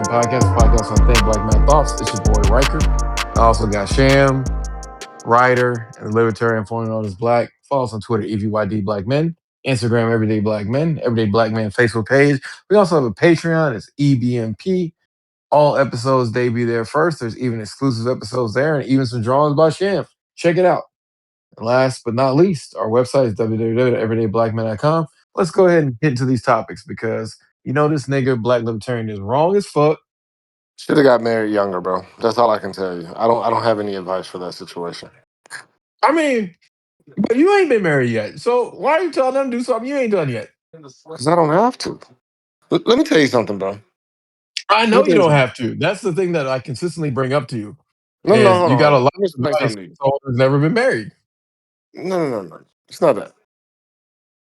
Podcast, a podcast on Think Black Man Thoughts. It's your boy Riker. I also got Sham, Rider, and the Libertarian, formerly known as Black. Follow us on Twitter, EVYD Black Men, Instagram, Everyday Black Men, Everyday Black Men Facebook page. We also have a Patreon. It's EBMP. All episodes debut there first. There's even exclusive episodes there and even some drawings by Sham. Check it out. And last but not least, our website is www.everydayblackmen.com. Let's go ahead and get into these topics because this nigga Black Libertarian is wrong as fuck. Should have got married younger, bro. That's all I can tell you. I don't have any advice for that situation. I mean, but you ain't been married yet. So why are you telling them to do something you ain't done yet? Because I don't have to. Let me tell you something, bro. I Let me know tell you you don't something. have to. That's the thing that I consistently bring up to you No, no, is hold you on, got hold a on. lot Let me of explain advice something to for you. someone who's never been married. No, no, no, no. It's not that.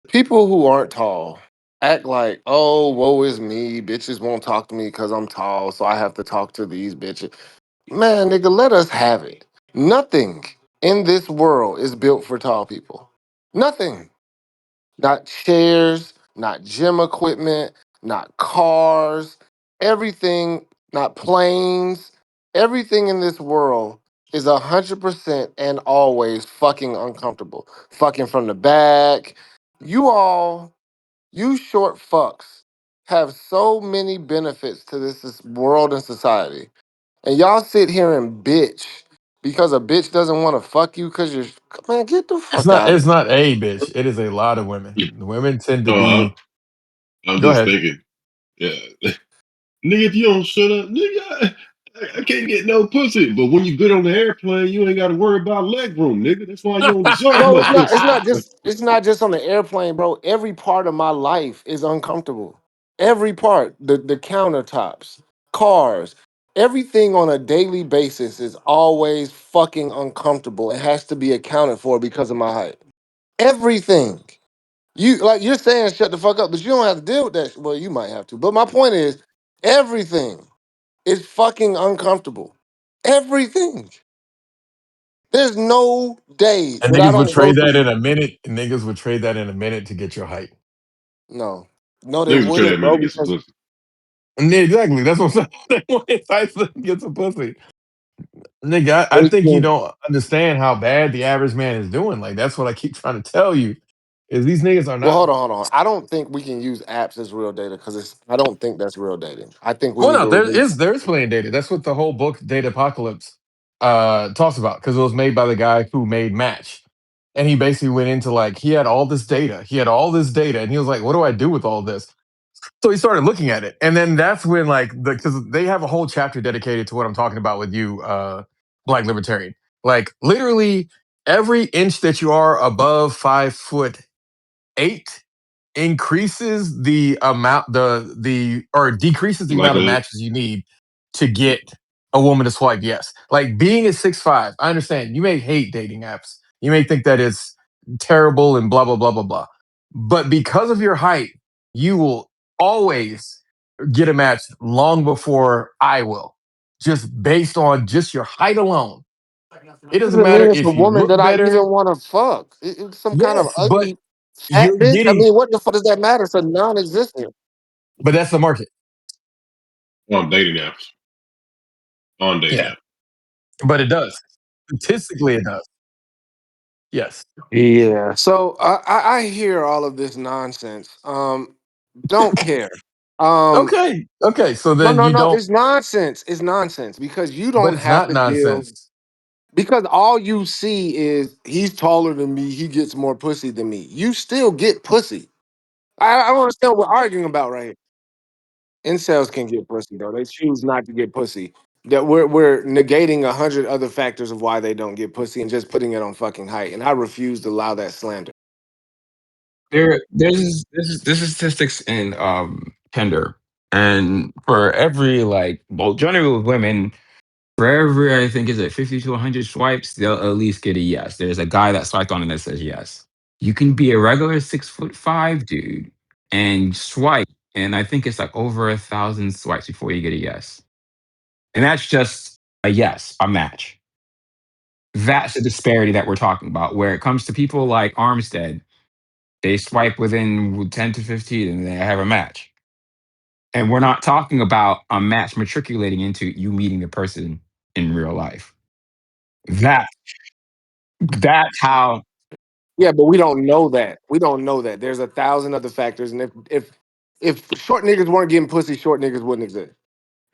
People who aren't tall act like, oh, woe is me. Bitches won't talk to me because I'm tall, so I have to talk to these bitches. Man, nigga, let us have it. Nothing in this world is built for tall people. Nothing. Not chairs, not gym equipment, not cars, everything, not planes. Everything in this world is 100% and always fucking uncomfortable. Fucking from the back. You all, you short fucks, have so many benefits to this world and society. And y'all sit here and bitch because a bitch doesn't want to fuck you because you're, man, get the It's fuck not out of it's here. not a bitch. It is a lot of women. The women tend to Oh, be I'm go just ahead. thinking, yeah, nigga, if you don't shut up, nigga, I can't get no pussy. But when you get on the airplane, you ain't got to worry about leg room, nigga. That's why you don't deserve Bro, no it's not. It's pussy. not just. It's not just on the airplane, bro. Every part of my life is uncomfortable. Every part, the countertops, cars, everything on a daily basis is always fucking uncomfortable. It has to be accounted for because of my height. Everything. You're saying shut the fuck up, but you don't have to deal with that. Well, you might have to. But my point is, everything is fucking uncomfortable. Everything. There's no day And that I niggas would don't go trade that through. in a minute. Niggas would trade that in a minute to get your height. No, no, they Niggas will try wouldn't, that man bro. to get some Because pussy. And yeah, exactly. That's what I'm saying. They want entice them to get some pussy. Nigga, I think you listen, don't understand how bad the average man is doing. Like that's what I keep trying to tell you. Is these niggas are well, not. hold on. I don't think we can use apps as real data because it's. I don't think that's real dating. I think we Well, need no, to there remove. is playing data. That's what the whole book Data Apocalypse talks about because it was made by the guy who made Match, and he basically went into like he had all this data. He had all this data, and he was like, "What do I do with all this?" So he started looking at it, and then that's when like because they have a whole chapter dedicated to what I'm talking about with you, Black Libertarian. Like literally every inch that you are above 5'8" increases the amount the or decreases the amount of Likelihood. matches you need to get a woman to swipe yes. Like being at 6'5", I understand you may hate dating apps. You may think that it's terrible and blah blah blah blah blah. But because of your height, you will always get a match long before I will. Just based on just your height alone. It doesn't Doesn't matter mean it's a if you woman look that I better. even want to fuck. It's some kind of Yes, but ugly fat you're bitch. I getting mean, what the fuck does that matter? It's a non-existent. but that's the market. On dating apps. On dating Yeah. apps. But it does. Statistically, it does. Yes. Yeah. So I hear all of this nonsense. Don't care. Um, Okay. Okay. So no, then no, you no. don't, It's nonsense. It's nonsense because you but don't it's have not to deal. nonsense. Because all you see is he's taller than me, he gets more pussy than me. You still get pussy. I don't understand what we're arguing about right here. Incels can get pussy though. They choose not to get pussy. That we're negating 100 other factors of why they don't get pussy and just putting it on fucking height. And I refuse to allow that slander. There's statistics in Tinder, and for every like, well, generally with women, for every I think is it 50 to 100 swipes, they'll at least get a yes. There's a guy that swiped on it that says yes. You can be a regular 6'5" dude and swipe, and I think it's like over 1,000 swipes before you get a yes, and that's just a yes, a match. That's the disparity that we're talking about. Where it comes to people like Armstead, they swipe within 10 to 15 and they have a match. And we're not talking about a match matriculating into you meeting the person in real life. That that's how. Yeah, but we don't know that. We don't know that. There's 1,000 other factors, and if short niggas weren't getting pussy, short niggas wouldn't exist.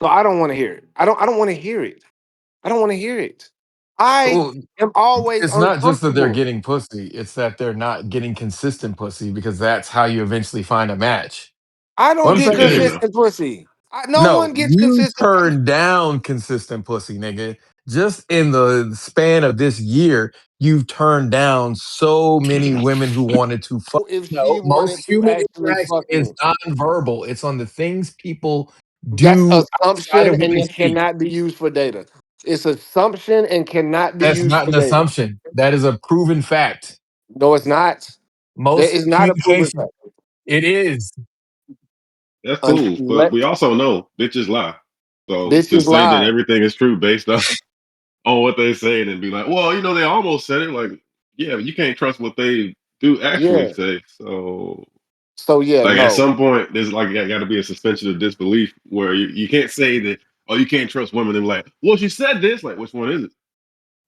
So I don't want to hear it. I don't want to hear it. I don't want to hear it. I Well, am always it's not just that they're uncomfortable. getting pussy, it's that they're not getting consistent pussy because that's how you eventually find a match. I What don't I'm get saying Yeah, is, no. consistent pussy. No no, one gets you consistent pussy. turn down consistent pussy, nigga. Just in the span of this year, you've turned down so many women who wanted to fuck. If she No, most wanted to human actually interaction fuck is me, nonverbal. It's on the things people that's do outside assumption, of what and they it speak. cannot be used for data. It's assumption and cannot be That's used not for an data. assumption. That is a proven fact. No, it's not. That Most is not a proven communication, fact. it is. That's cool. But Let we also know bitches lie. So to bitches say that lie. everything is true based on what they say and be like, well, they almost said it. Like, yeah, you can't trust what they do actually Yeah. say. So, So yeah, like, at no. some point, there's like got to be a suspension of disbelief where you can't say that, oh, you can't trust women. And like, well, she said this. Like, which one is it?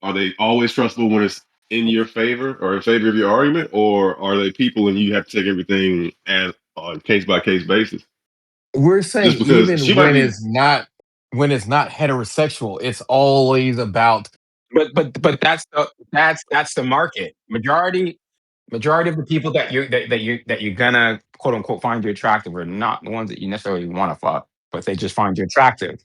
Are they always trustable when it's in your favor or in favor of your argument, or are they people and you have to take everything as on case by case basis? We're saying Just because even she might be, when it's not heterosexual, it's always about But that's the market. Majority of the people that you're gonna quote unquote find you attractive are not the ones that you necessarily want to fuck, but they just find you attractive.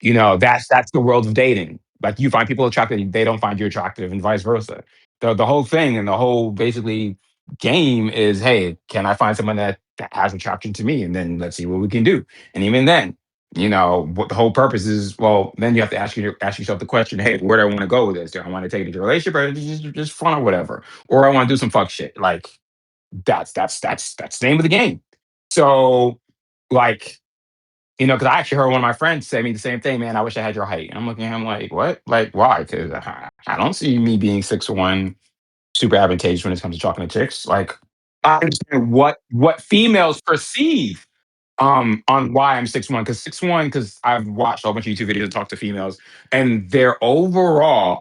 That's the world of dating. Like you find people attractive, they don't find you attractive, and vice versa. The whole thing and the whole basically game is, hey, can I find someone that has attraction to me, and then let's see what we can do. And even then, what the whole purpose is. Well, then you have to ask yourself the question, hey, where do I want to go with this? Do I want to take it into a relationship, or just fun or whatever, or I want to do some fuck shit? Like that's the name of the game. So, like, because I actually heard one of my friends say me the same thing, man. I wish I had your height. And I'm looking at him like, what? Like, why? Because I don't see me being 6'1", super advantageous when it comes to talking to chicks. Like, I understand what females perceive on why I'm 6'1", because 6'1", because I've watched a whole bunch of YouTube videos and talked to females, and their overall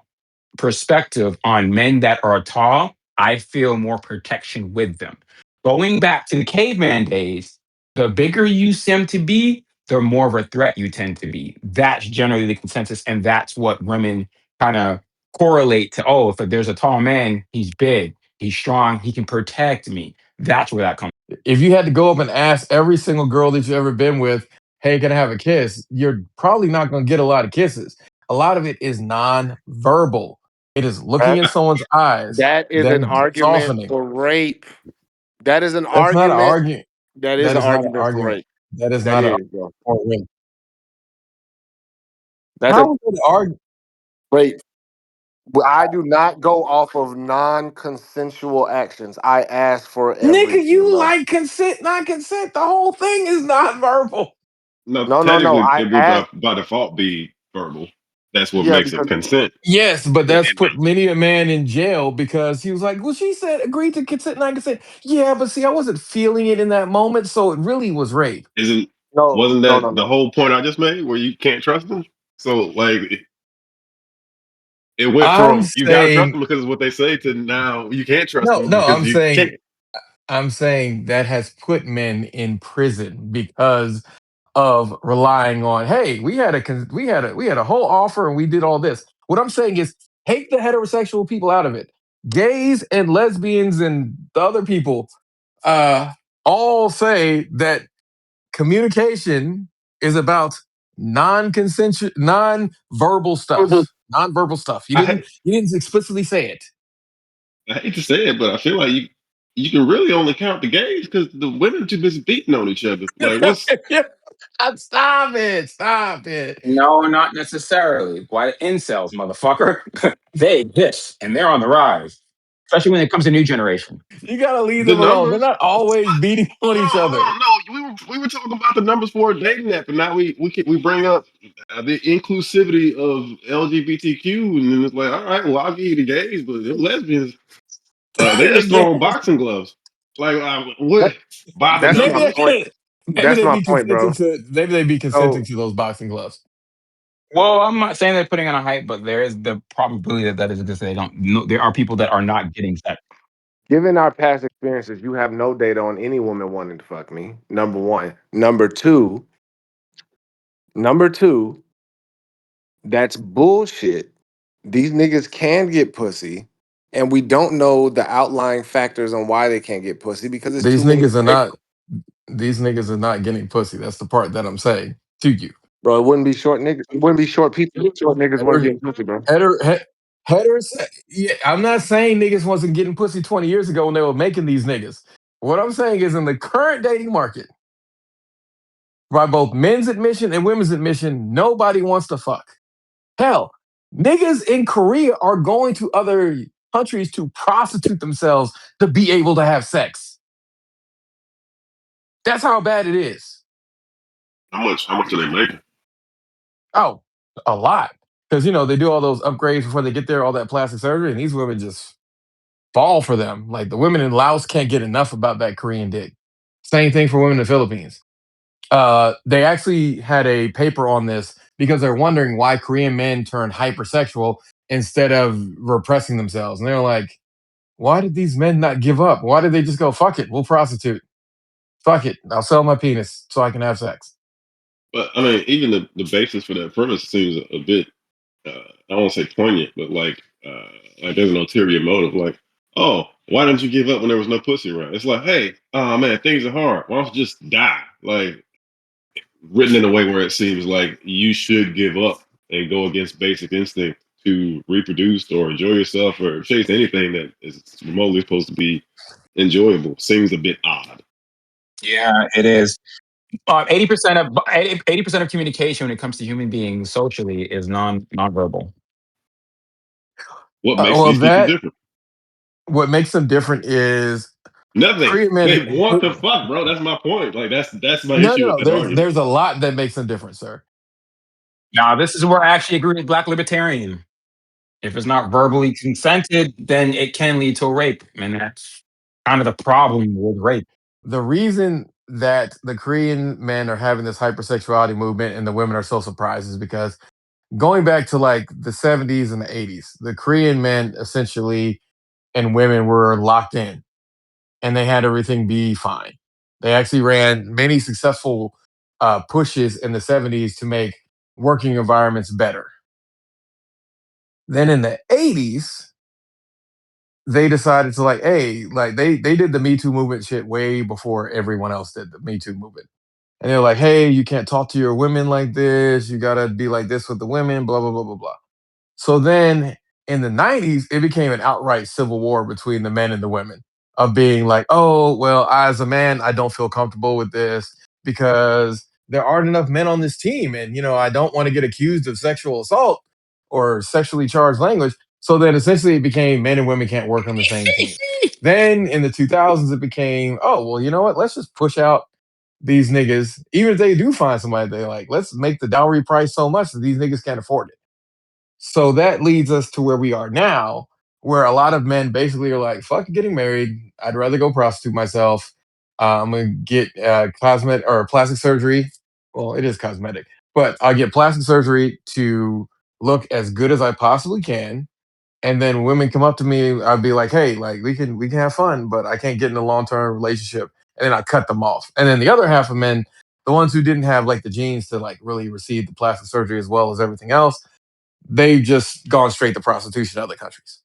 perspective on men that are tall, I feel more protection with them. Going back to the caveman days, the bigger you seem to be, the more of a threat you tend to be. That's generally the consensus, and that's what women kind of correlate to. Oh, if there's a tall man, he's big, he's strong, he can protect me. That's where that comes. if you had to go up and ask every single girl that you've ever been with, hey, can I have a kiss? You're probably not going to get a lot of kisses. A lot of it is non-verbal. It is looking That in someone's eyes, that is an them argument softening. for rape. That is an That's not an argument. argument. That is That an is not an argument for argument. rape. That is That not an is, bro. argument for women. That's a How is it an argument? rape. I do not go off of non-consensual actions. I ask for Nigga, everything, you bro. like consent, not consent. The whole thing is not verbal. no, No, no, no. technically, I it would ask. by default be verbal. That's what Yeah, makes it because consent. Yes, but It, that's it put many a man in jail because he was like, well, she said agreed to consent, not consent. Yeah, but see, I wasn't feeling it in that moment, so it really was rape. isn't no, wasn't no, no, that the no. whole point I just made, where you can't trust them? So like it went I'm from you gotta trust saying them because of what they say to now you can't trust no, them no, because you can't. I'm saying that has put men in prison because of relying on, hey, we had a whole offer and we did all this. What I'm saying is take the heterosexual people out of it. Gays and lesbians and the other people uh all say that communication is about non-consensual non-verbal Mhm. stuff. Non-verbal stuff. I hate, You didn't explicitly say it. I hate to say it, but I feel like you can really only count the gays because the women are too busy beating on each other. Like what's Stop it. Stop it. No, not necessarily. Why incels, motherfucker? They exist and they're on the rise, especially when it comes to new generation. You gotta leave the them alone. They're numbers? not always beating on each Hold other. on, no. We were talking about the numbers for a dating app, and now we bring up the inclusivity of LGBTQ, and then it's like, all right, well, I'll give you the gays, but them lesbians, they just Again, throwing boxing gloves. Like, what? That, By the that's maybe my numbers? point. Maybe That's they my be point, consenting bro. to maybe they be consenting So to those boxing gloves. Well, I'm not saying they're putting on a hype, but there is the probability that that is to say they don't. No, there are people that are not getting sex. given our past experiences, you have no data on any woman wanting to fuck me. Number one. Number two, that's bullshit. These niggas can get pussy, and we don't know the outlying factors on why they can't get pussy because it's too These many niggas are not variables. these niggas are not getting pussy. That's the part that I'm saying to you. Bro, it wouldn't be short niggas. It wouldn't be short people. Short niggas weren't Heter, getting pussy, bro. heter, yeah, I'm not saying niggas wasn't getting pussy 20 years ago when they were making these niggas. What I'm saying is in the current dating market, by both men's admission and women's admission, nobody wants to fuck. Hell, niggas in Korea are going to other countries to prostitute themselves to be able to have sex. That's how bad it is. How much are they making? Oh, a lot. Because, they do all those upgrades before they get there, all that plastic surgery, and these women just fall for them. Like the women in Laos can't get enough about that Korean dick. Same thing for women in the Philippines. They actually had a paper on this because they're wondering why Korean men turn hypersexual instead of repressing themselves. And they're like, why did these men not give up? Why did they just go, fuck it, we'll prostitute? Fuck it, I'll sell my penis so I can have sex. But I mean, even the basis for that premise seems a bit I don't want to say poignant, but like there's an ulterior motive. Like, oh, why didn't you give up when there was no pussy around? It's like, hey, oh man, things are hard. Why don't you just die? Like written in a way where it seems like you should give up and go against basic instinct to reproduce or enjoy yourself or chase anything that is remotely supposed to be enjoyable. Seems a bit odd. Yeah, it is. 80% of 80% of communication when it comes to human beings socially is nonverbal. What makes Well, these people that different? what makes them different is Nothing. Korean men. They want to fuck, bro. That's my point. Like that's my No, issue no, with no. that argument. There's a lot that makes them different, sir. Now, this is where I actually agree with Black Libertarian. If it's not verbally consented, then it can lead to rape, and that's kind of the problem with rape. The reason that the Korean men are having this hypersexuality movement and the women are so surprised is because going back to like the 70s and the 80s, the Korean men essentially and women were locked in and they had everything be fine. They actually ran many successful pushes in the 70s to make working environments better. Then in the 80s, they decided to like, hey, like they did the Me Too movement shit way before everyone else did the Me Too movement. And they're like, hey, you can't talk to your women like this. You gotta be like this with the women, blah, blah, blah, blah, blah. So then in the 90s, it became an outright civil war between the men and the women of being like, oh, well, as a man, I don't feel comfortable with this because there aren't enough men on this team. And, I don't want to get accused of sexual assault or sexually charged language. So then essentially it became men and women can't work on the same team. Then in the 2000s, it became, oh, well, you know what? Let's just push out these niggas. Even if they do find somebody they like, let's make the dowry price so much that these niggas can't afford it. So that leads us to where we are now, where a lot of men basically are like, fuck getting married. I'd rather go prostitute myself. I'm going to get cosmetic or plastic surgery. Well, it is cosmetic, but I'll get plastic surgery to look as good as I possibly can. And then women come up to me, I'd be like, hey, like we can have fun, but I can't get in a long-term relationship. And then I cut them off. And then the other half of men, the ones who didn't have like the genes to like really receive the plastic surgery as well as everything else, they've just gone straight to prostitution in other countries.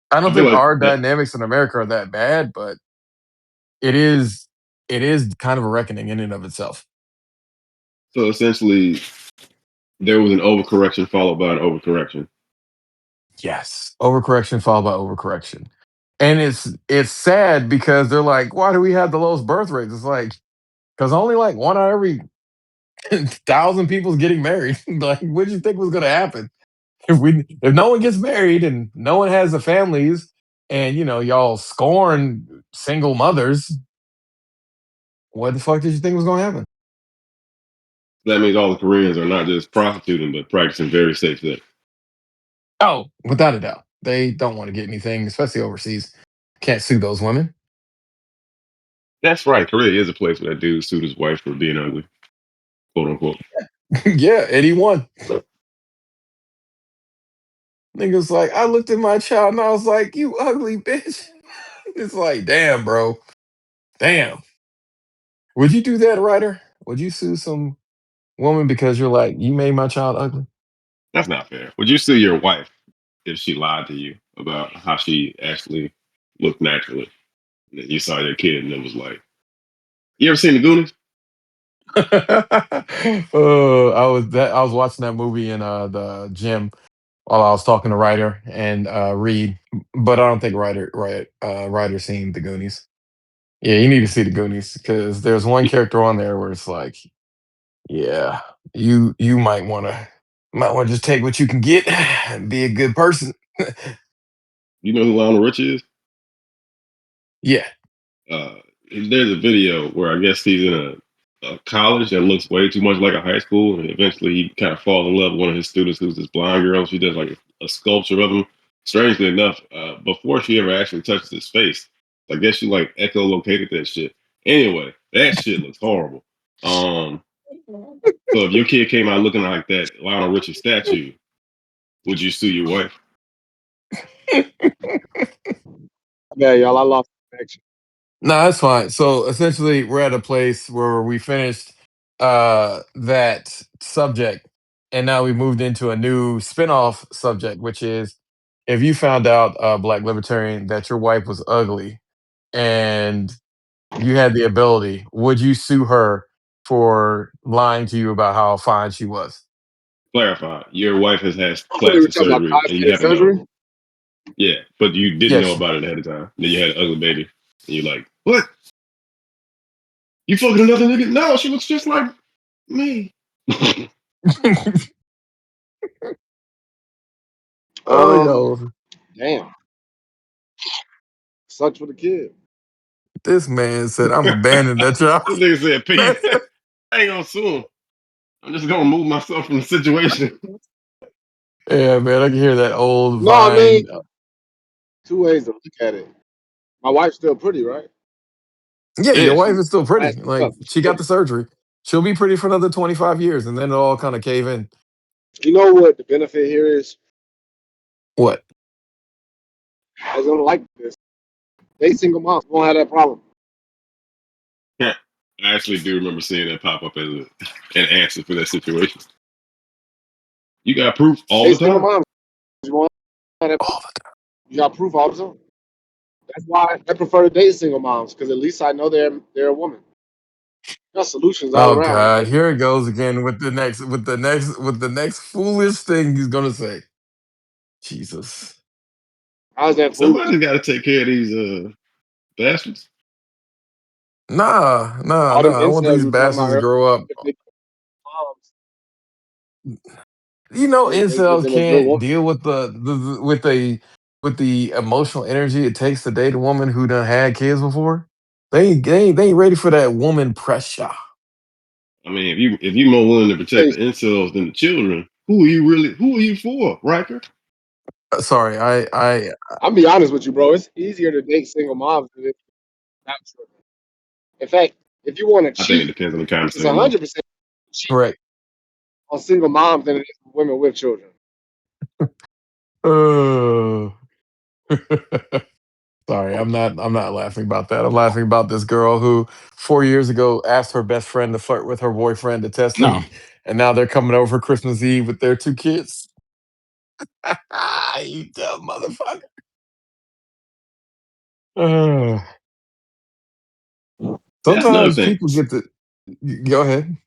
I I don't feel think like our that. dynamics in America are that bad, but it is it is kind of a reckoning in and of itself. So essentially, there was an overcorrection followed by an overcorrection. Yes. Overcorrection followed by overcorrection. And it's sad because they're like, why do we have the lowest birth rates? It's like, because only like one out of every 1,000 people's getting married. Like, what did you think was gonna happen? If no one gets married and no one has the families and y'all scorn single mothers, what the fuck did you think was gonna happen? That means all the Koreans are not just prostituting, but practicing very safe sex. Oh, without a doubt. They don't want to get anything, especially overseas. Can't sue those women. That's right. Korea is a place where that dude sued his wife for being ugly, quote unquote. Yeah, and he won. Niggas like, I looked at my child and I was like, you ugly bitch. It's like, damn, bro. Damn. Would you do that, Ryder? Would you sue some woman because you're like, you made my child ugly? That's not fair. Would you sue your wife if she lied to you about how she actually looked naturally? And then you saw your kid and it was like, you ever seen the Goonies? I was watching that movie in the gym while I was talking to Ryder and Reed, but I don't think Ryder seen the Goonies. Yeah, you need to see the Goonies because there's one character on there where it's like, yeah, you might want to just take what you can get and be a good person. You know who Lionel Richie is? Yeah. Uh, there's a video where I guess he's in a college that looks way too much like a high school, and eventually he kind of falls in love with one of his students who's this blind girl. She does like a sculpture of him. Strangely enough, before she ever actually touches his face, I guess she like echolocated that shit. Anyway, that shit looks horrible. Um, so if your kid came out looking like that Lionel Richie statue, would you sue your wife? Yeah, y'all, I lost connection. No, that's fine. So essentially, we're at a place where we finished that subject, and now we moved into a new spin-off subject, which is if you found out, Black Libertarian, that your wife was ugly and you had the ability, would you sue her for lying to you about how fine she was? Clarify. Your wife has had I thought we were plastic talking about surgery, and you cosmetic haven't known. surgery. Yeah, but you didn't know Yes. about it ahead of time. Then you had an ugly baby. And you're like, what? You fucking another nigga? No, she looks just like me. Oh, Um, yo, damn, sucks for the kid. this man said, "I'm This abandoning that job." nigga said, peace. I ain't gonna sue him. I'm just gonna remove myself from the situation. Yeah, man, I can hear that old No, I mean Vine. two ways to look at it. My wife's still pretty, right? Yeah, your Yeah, wife she is still pretty. Plastic Like up. She's she got pretty. the surgery. She'll be pretty for another 25 years, and then it'll all kind of cave in. You know what the benefit here is? What? I don't like this. They single moms won't have that problem. I actually do remember seeing that pop up as an answer for that situation. You got proof all They the single time. moms you won't have that. Oh, You got proof all the time. That's why I prefer to date single moms because at least I know they're a woman. Got solutions all oh around. God, here it goes again with the next foolish thing he's gonna say. Jesus. How's that foolish? Somebody's got to take care of these bastards. Nah, nah, All them nah. I want incels these you were talking about bastards to earlier, grow up. if they moms, You know, they give incels them a good can't woman. deal with with the emotional energy it takes to date a woman who done had kids before. They ain't ready for that woman pressure. I mean, if you more willing to protect Hey, the incels than the children, who are you really? Who are you for, Riker? Sorry, I I'm be honest with you, bro. It's easier to date single moms than it is not children. In fact, if you want to I think it cheat, depends on the kind of it's single mom. 100% cheat correct. on single moms than it is women with children. Uh, sorry, I'm not laughing about that. I'm laughing about this girl who 4 years ago asked her best friend to flirt with her boyfriend to test No, him, and now they're coming over Christmas Eve with their two kids. You dumb motherfucker. Uh, That's another sometimes thing. people get to go ahead.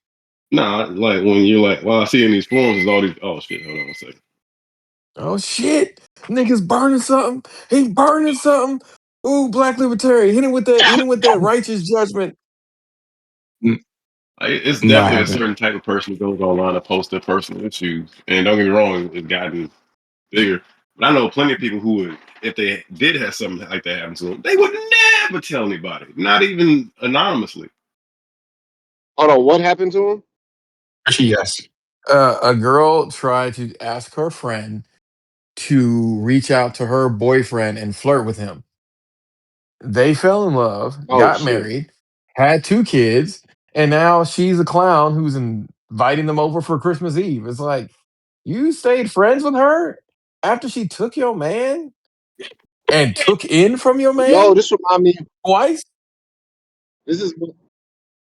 Nah, like when you're like, well, I see in these forums is all these. Oh shit! Hold on a second. Oh shit, niggas burning something. He burning something. Ooh, Black Libertarian, hit him with that righteous judgment. n- It's no, I definitely a haven't. certain type of person who goes online to post their personal issues. And don't get me wrong, it's gotten bigger. But I know plenty of people who would, if they did have something like that happen to them, they would never tell anybody, not even anonymously. Hold on, what happened to him? Actually, yes. A girl tried to ask her friend to reach out to her boyfriend and flirt with him. They fell in love, Oh got shit. married. had 2 kids, and now she's a clown who's inviting them over for Christmas Eve. It's like, you stayed friends with her after she took your man and took in from your Yo, man this remind me. twice? This is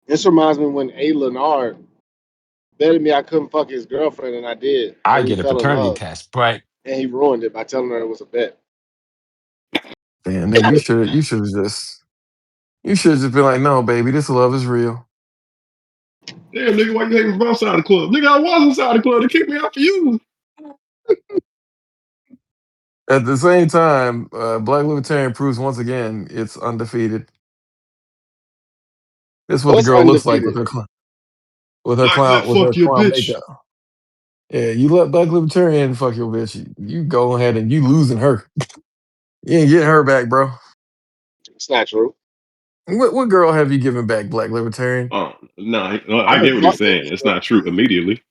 this reminds me when A. Leonard betted me I couldn't fuck his girlfriend, and I did, I and we get a fell in paternity love, test, but and he ruined it by telling her it was a bet. Damn, nigga, you should have just been like, no, baby, this love is real. Damn, nigga, why you hanging from outside the club? Nigga, I was inside the club. They kicked me out for you. At the same time, Black Libertarian proves once again it's undefeated. This is what the What's girl looks like with undefeated? her Black lip, with her fuck your clown bitch. makeup. Yeah, you let Black Libertarian fuck your bitch. You go ahead and you losing her. You ain't getting her back, bro. It's not true. What girl have you given back, Black Libertarian? Oh, no, I I done get what he's fucked her saying. It's before. not true immediately.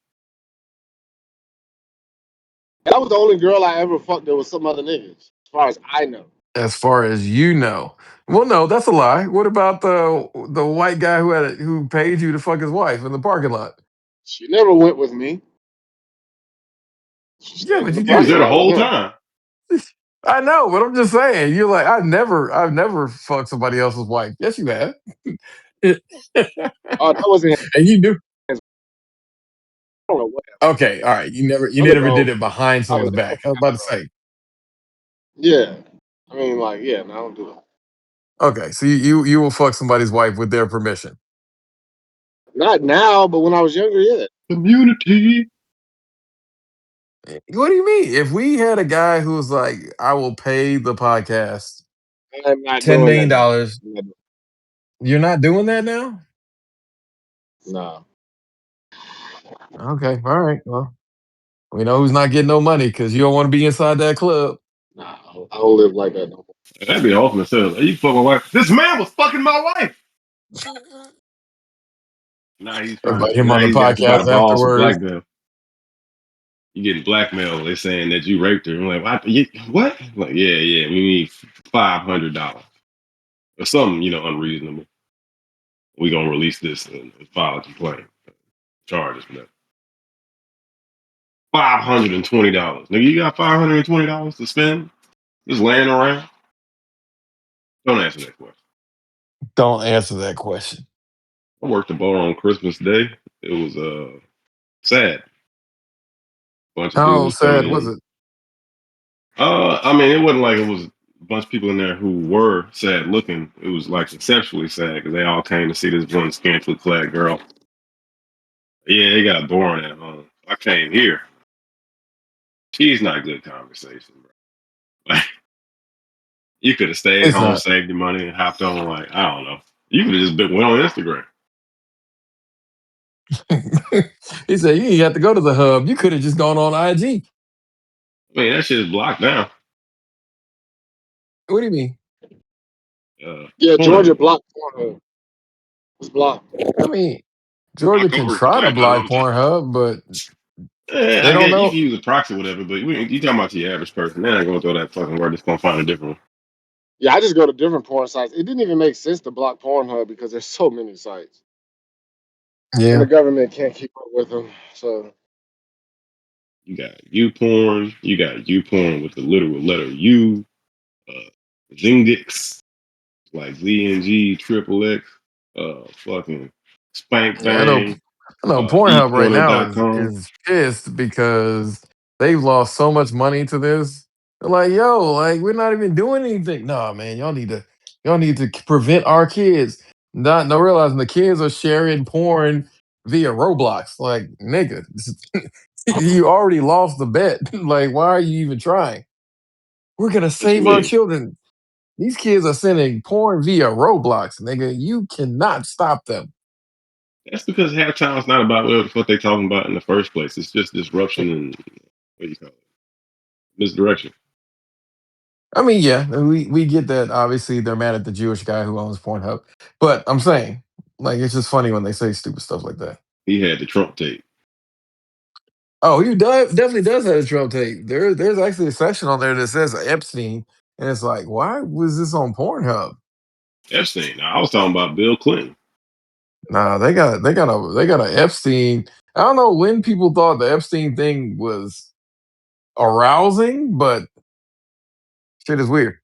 That was the only girl I ever fucked that was some other niggas, as far as I know. As far as you know. Well, no, that's a lie. What about the white guy who paid you to fuck his wife in the parking lot? She never went with me. She Yeah, stayed but in the He was you there parking the lot with whole him. time. I know, but I'm just saying. You're like, I've never fucked somebody else's wife. Yes, you have. and Oh, that wasn't you do. his. I don't know what happened. Okay, all right. You Other never did girls, it behind I was someone's there back. before I was I about to met her. say. Yeah. I mean, like, yeah, no, I don't do that. Okay, so you will fuck somebody's wife with their permission. Not now, but when I was younger, yeah. Community. What do you mean? If we had a guy who was like, I will pay the podcast I'm not $10 doing million, that now. dollars, you're not doing that now? No. Okay, all right. Well, we know who's not getting no money because you don't want to be inside that club. Nah, I don't live like that no more. That'd be the ultimate sales. You fuck my wife. This man was fucking my wife. Now he's trying Invite to. him Now on the he's got the podcast balls for afterwards. blackmail. You getting blackmailed? They're saying that you raped her. I'm like, what? I'm like, yeah. We need $500 or something, unreasonable. We gonna release this and file a complaint, charges for that. $520. Nigga, you got $520 to spend just laying around? Don't answer that question. Don't answer that question. I worked a bar on Christmas Day. It was sad. Bunch of How dudes coming sad was in. it? I mean, it wasn't like it was a bunch of people in there who were sad looking. It was like conceptually sad because they all came to see this one scantily clad girl. Yeah, it got boring at home. I came here. She's not good conversation, bro. Like, you could have stayed It's home, not. saved your money, and hopped on. Like, I don't know. You could have just went on Instagram. He said you didn't have to go to the hub. You could have just gone on IG. I mean, that shit is blocked down. What do you mean? Yeah, Georgia Pornhub. blocked Pornhub. It's blocked. I mean, Georgia can October try to Black block Girls. Pornhub, but Yeah, they I don't guess you can know. use a proxy or whatever, but you talking about your average person. They're not going to throw that fucking word. They're going to find a different one. Yeah, I just go to different porn sites. It didn't even make sense to block Pornhub because there's so many sites, and the Yeah, government can't keep up with them. So You got U porn. You got U porn with the literal letter U. Uh, Zingix, like ZNG, triple X, fucking Spank yeah. Bang, I know. Pornhub right now eporno.com. is pissed because they've lost so much money to this. They're like, yo, like we're not even doing anything. No, man, y'all need to prevent our kids. Not realizing the kids are sharing porn via Roblox. Like, nigga, you already lost the bet. Like, why are you even trying? We're gonna What you save our mean? children. These kids are sending porn via Roblox, nigga. You cannot stop them. That's because halftime is not about what the fuck they talking about in the first place. It's just disruption and what do you call it? Misdirection. I mean, yeah, we get that. Obviously, they're mad at the Jewish guy who owns Pornhub, but I'm saying, like, it's just funny when they say stupid stuff like that. He had the Trump tape. Oh, definitely does have a Trump tape. There's actually a section on there that says Epstein, and it's like, why was this on Pornhub? Epstein. I was talking about Bill Clinton. Nah, they got a Epstein. I don't know when people thought the Epstein thing was arousing, but shit is weird.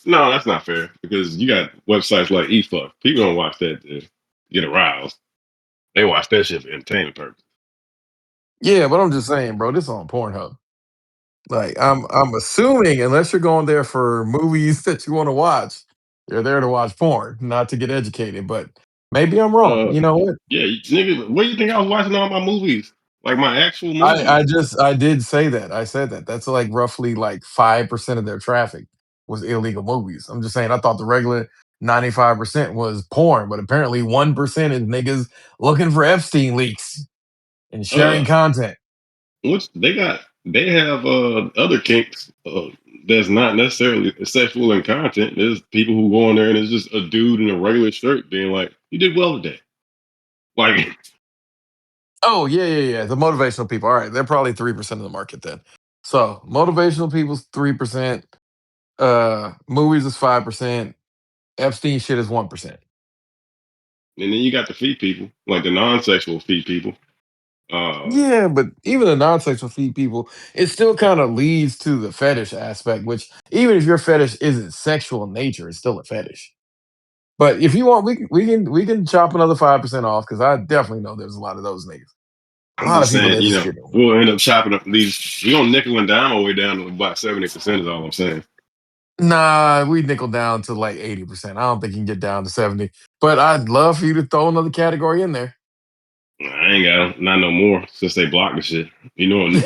No, that's not fair because you got websites like eFuck. People don't watch that to get aroused. They watch that shit for entertainment purposes. Yeah, but I'm just saying, bro, this on Pornhub. Like I'm assuming unless you're going there for movies that you want to watch, you're there to watch porn, not to get educated. But maybe I'm wrong. Uh, You know what? yeah, nigga, where you think I was watching all my movies? Like my actual I movies? just I did say that. I said that. That's like roughly like 5% of their traffic was illegal movies. I'm just saying I thought the regular 95% was porn, but apparently 1% is niggas looking for Epstein leaks and Uh, sharing content. which they have other kinks that's not necessarily sexual in content. There's people who go on there and it's just a dude in a regular shirt being like, "You did well today." Like, Oh, yeah, yeah, yeah. The motivational people. All right, they're probably 3% of the market then. So motivational people's 3%. Movies is 5%. Epstein shit is 1%. and then you got the feet people, like the non-sexual feet people. Uh, Yeah, but even the non-sexual feet people, it still kind of leads to the fetish aspect, which even if your fetish isn't sexual in nature, it's still a fetish. But if you want, we can chop another 5% off because I definitely know there's a lot of those niggas. A I'm lot of just people saying, that just get on. we'll end up chopping up these. We're gonna nickel and dime our way down to about 70%. Is all I'm saying. Nah, we nickel down to like 80%. I don't think you can get down to 70. But I'd love for you to throw another category in there. I ain't got 'em, not no more since they blocked the shit.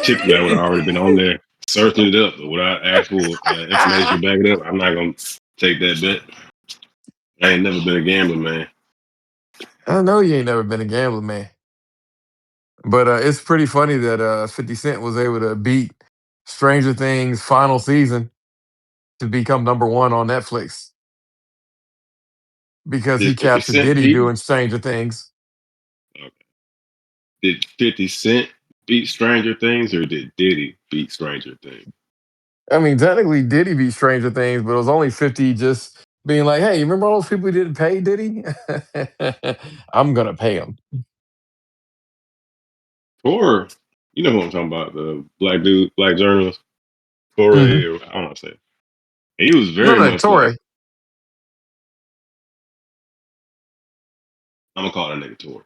Typically I would have already been on there searching it up, but without actual information to back it up, I'm not gonna take that bet. I ain't never been a gambler, man. I know you ain't never been a gambler, man. But it's pretty funny that 50 Cent was able to beat Stranger Things final season to become number one on Netflix because he Did 50 captured Cent Diddy beat? doing Stranger Things. Did 50 Cent beat Stranger Things, or did Diddy beat Stranger Things? I mean, technically, Diddy beat Stranger Things, but it was only 50 just being like, hey, you remember all those people who didn't pay Diddy? I'm going to pay them. Or, you know who I'm talking about, the black dude, black journalist, Torre, Hmm. or I don't know how to say it. He was No, very no, much like, Tori. I'm gonna call that nigga Torre,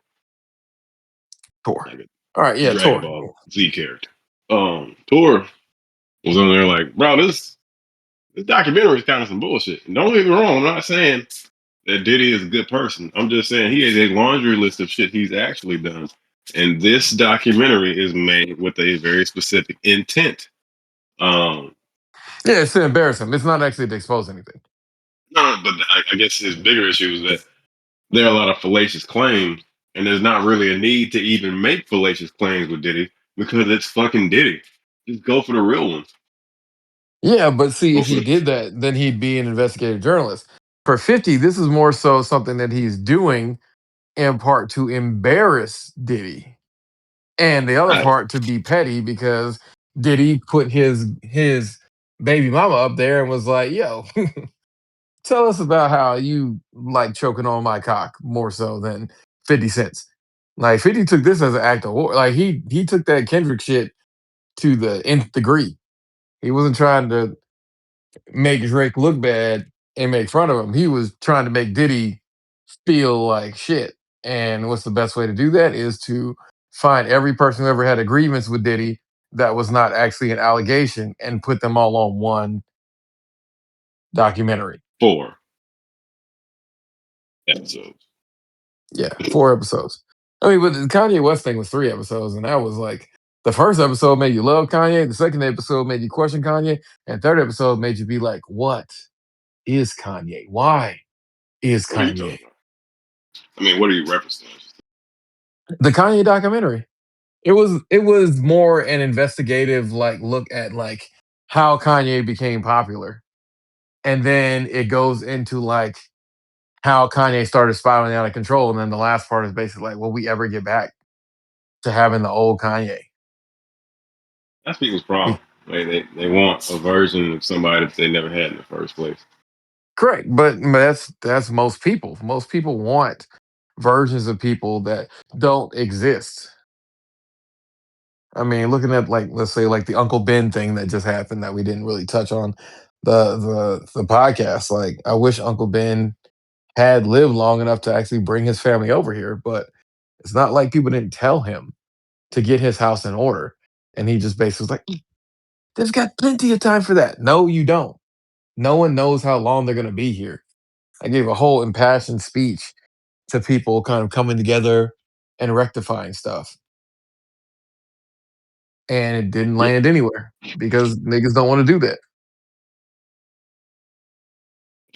Tor. like All right, a yeah, Dragon Tori. Ball Z character. Torre was on there like, bro, this documentary is kind of some bullshit. And don't get me wrong, I'm not saying that Diddy is a good person. I'm just saying he has a laundry list of shit he's actually done. And this documentary is made with a very specific intent. Um, Yeah, it's to embarrass him. It's not actually to expose anything. no, but I guess his bigger issue is that there are a lot of fallacious claims, and there's not really a need to even make fallacious claims with Diddy because it's fucking Diddy. Just go for the real ones. Yeah, but see, Go if for he the did that, then he'd be an investigative journalist. For 50, this is more so something that he's doing in part to embarrass Diddy, and the other right. part to be petty because Diddy put his baby mama up there and was like, "Yo, tell us about how you like choking on my cock more so than 50 cents." Like 50 took this as an act of war. Like he took that Kendrick shit to the nth degree. He wasn't trying to make Drake look bad and make fun of him. He was trying to make Diddy feel like shit. And what's the best way to do that is to find every person who ever had a grievance with Diddy that was not actually an allegation and put them all on one documentary. 4 episodes. Yeah, 4 episodes. I mean, but the Kanye West thing was 3 episodes, and that was like the first episode made you love Kanye, the second episode made you question Kanye, and third episode made you be like, what is Kanye? Why is What are you talking Kanye? about? I mean, what are you referencing? The Kanye documentary. It was more an investigative like look at like how Kanye became popular. And then it goes into like how Kanye started spiraling out of control. And then the last part is basically like, will we ever get back to having the old Kanye? That's people's problem. Be- They want a version of somebody that they never had in the first place. Correct, but that's most people. Most people want versions of people that don't exist. I mean, looking at like let's say like the Uncle Ben thing that just happened that we didn't really touch on the podcast. Like, I wish Uncle Ben had lived long enough to actually bring his family over here, but it's not like people didn't tell him to get his house in order, and he just basically was like, "There's got plenty of time for that." No, you don't. No one knows how long they're gonna be here. I gave a whole impassioned speech to people kind of coming together and rectifying stuff, and it didn't Yeah. land anywhere because niggas don't want to do that.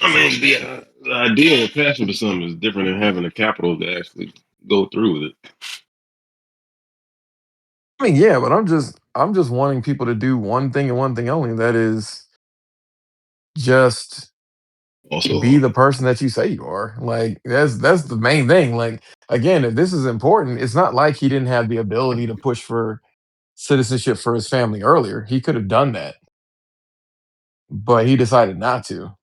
I mean, the idea and passion for something is different than having the capital to actually go through with it. I mean, yeah, but I'm just wanting people to do one thing and one thing only. That is just Also be the hard. person that you say you are. Like, that's the main thing. Like, again, if this is important, it's not like he didn't have the ability to push for citizenship for his family earlier. He could have done that, but he decided not to.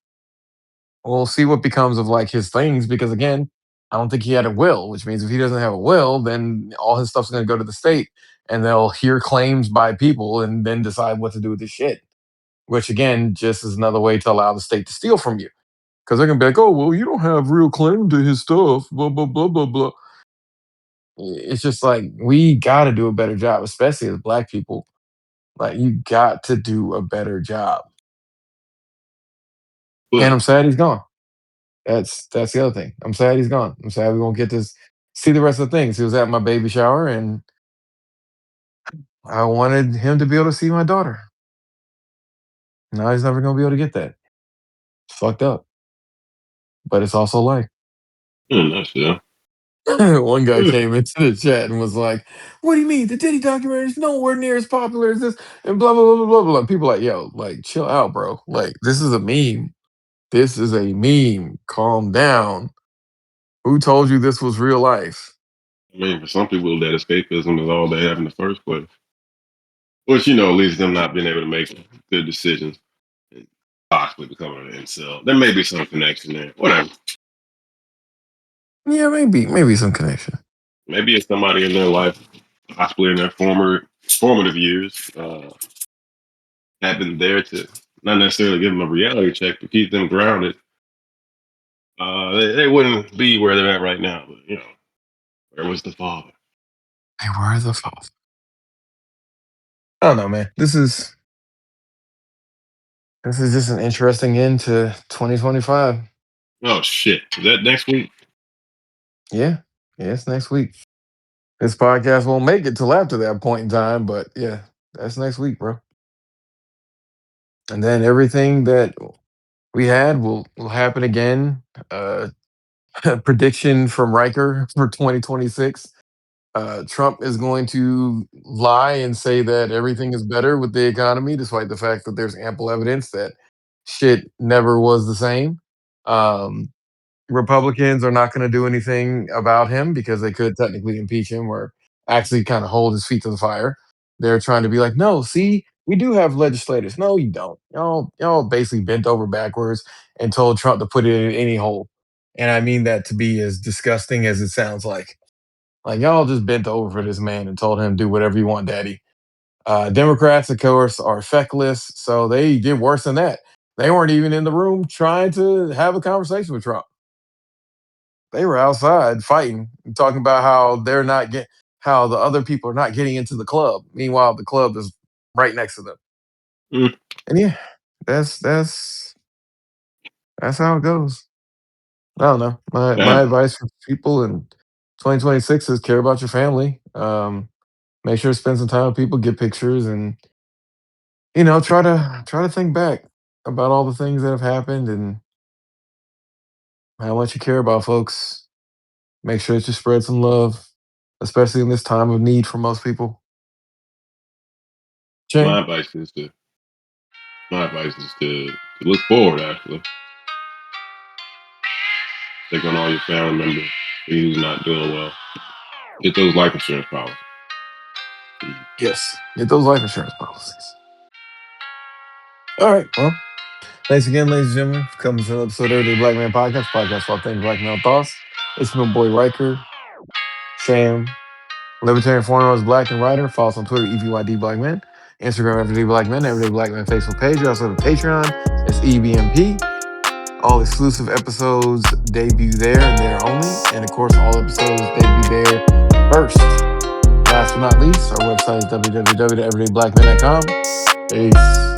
We'll see what becomes of like his things because again, I don't think he had a will, which means if he doesn't have a will, then all his stuff's going to go to the state and they'll hear claims by people and then decide what to do with the shit. Which again, just is another way to allow the state to steal from you because they're going to be like, oh, well, you don't have real claim to his stuff, blah blah blah blah blah. It's just like we got to do a better job, especially as Black people. Like, you got to do a better job. And But I'm sad he's gone. That's the other thing. I'm sad he's gone. I'm sad we won't get to see the rest of the things. He was at my baby shower, and I wanted him to be able to see my daughter. Now he's never gonna be able to get that. It's fucked up, but it's also life. in a nutshell, One guy ugh, came into the chat and was like, "What do you mean the Diddy documentary is nowhere near as popular as this?" And blah blah blah blah blah blah. People like, yo, like chill out, bro. Like, this is a meme. This is a meme. Calm down. Who told you this was real life? I mean, for some people, that escapism is all they have in the first place. Which, leads to them not being able to make good decisions and possibly becoming an incel. There may be some connection there. Whatever. Yeah, maybe some connection. Maybe it's somebody in their life, possibly in their formative years, have been there to not necessarily give them a reality check, but keep them grounded. They wouldn't be where they're at right now. But, where was the father? They were the fault. I don't know, man. This is just an interesting end to 2025. Oh, shit. Is that next week? Yeah, yeah, it's next week. This podcast won't make it till after that point in time, but yeah, that's next week, bro. And then everything that we had will happen again. Prediction from Riker for 2026. Trump is going to lie and say that everything is better with the economy, despite the fact that there's ample evidence that shit never was the same. Um, Republicans are not going to do anything about him because they could technically impeach him or actually kind of hold his feet to the fire. They're trying to be like, no, see, we do have legislators. No, you don't. Y'all basically bent over backwards and told Trump to put it in any hole. And I mean that to be as disgusting as it sounds like. Like, y'all just bent over for this man and told him do whatever you want, daddy. Democrats, of course, are feckless, so they did worse than that. They weren't even in the room trying to have a conversation with Trump. They were outside fighting, talking about how they're not get how the other people are not getting into the club. Meanwhile, the club is right next to them. Mm, And yeah, that's that's how it goes. I don't know. My damn. advice for people in 2026 is care about your family. Make sure to spend some time with people, get pictures, and try to think back about all the things that have happened and how much you care about folks. Make sure that you spread some love, especially in this time of need for most people. Shane? My advice is to my advice is to look forward. Actually, take on all your family members who's not doing well. Get those life insurance policies. Yes. Get those life insurance policies. All right. Well, Thanks again, ladies and gentlemen, for coming to another episode of Everyday Black Man Podcast for authentic black male thoughts. It's my boy Riker, Sham, Libertarian Foreigners, Black and Rider. Follow us on Twitter, EVYD Black Men. Instagram, Everyday Black Men, Everyday Black Men Facebook page. We also have a Patreon. It's EBMP. All exclusive episodes debut there and there only. And of course, all episodes debut there first. Last but not least, our website is www.everydayblackmen.com. Peace.